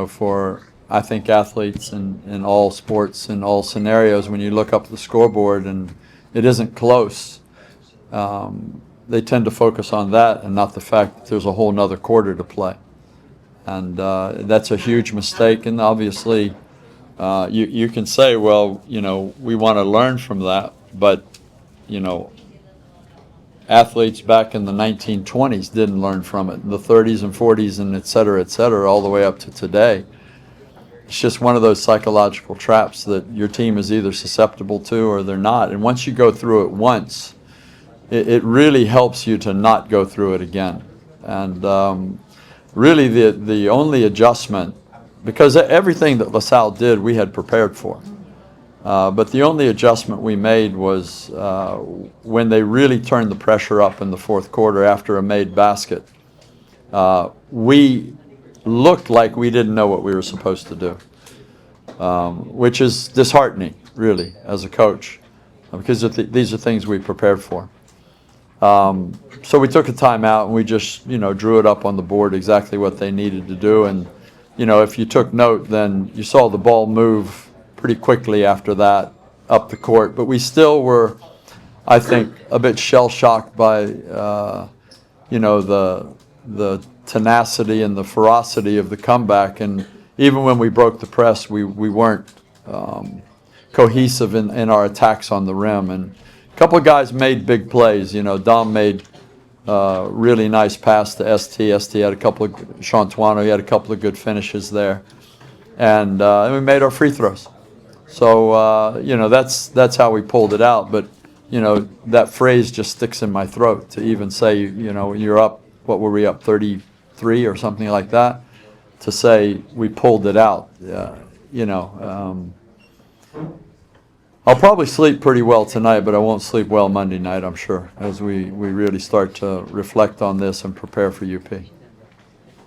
for, I think, athletes in all sports, in all scenarios, when you look up the scoreboard and it isn't close, they tend to focus on that and not the fact that there's a whole nother quarter to play. And that's a huge mistake. And obviously, you can say, well, we want to learn from that. But, athletes back in the 1920s didn't learn from it. In the 30s and 40s and et cetera, all the way up to today. It's just one of those psychological traps that your team is either susceptible to or they're not. And once you go through it once, it really helps you to not go through it again. And really the only adjustment, because everything that LaSalle did we had prepared for, but the only adjustment we made was when they really turned the pressure up in the fourth quarter after a made basket. We looked like we didn't know what we were supposed to do, which is disheartening, really, as a coach, because these are things we prepared for. So we took a timeout and we just, drew it up on the board exactly what they needed to do. And, if you took note, then you saw the ball move pretty quickly after that up the court. But we still were, I think, a bit shell-shocked by, the tenacity and the ferocity of the comeback. And even when we broke the press, we weren't cohesive in our attacks on the rim. And a couple of guys made big plays. Dom made a really nice pass to ST. ST had a couple of, Chantuano, he had a couple of good finishes there. And we made our free throws. So, that's how we pulled it out. But, that phrase just sticks in my throat to even say, you're up, what were we up, 33 or something like that? To say we pulled it out, I'll probably sleep pretty well tonight, but I won't sleep well Monday night, I'm sure, as we really start to reflect on this and prepare for UP.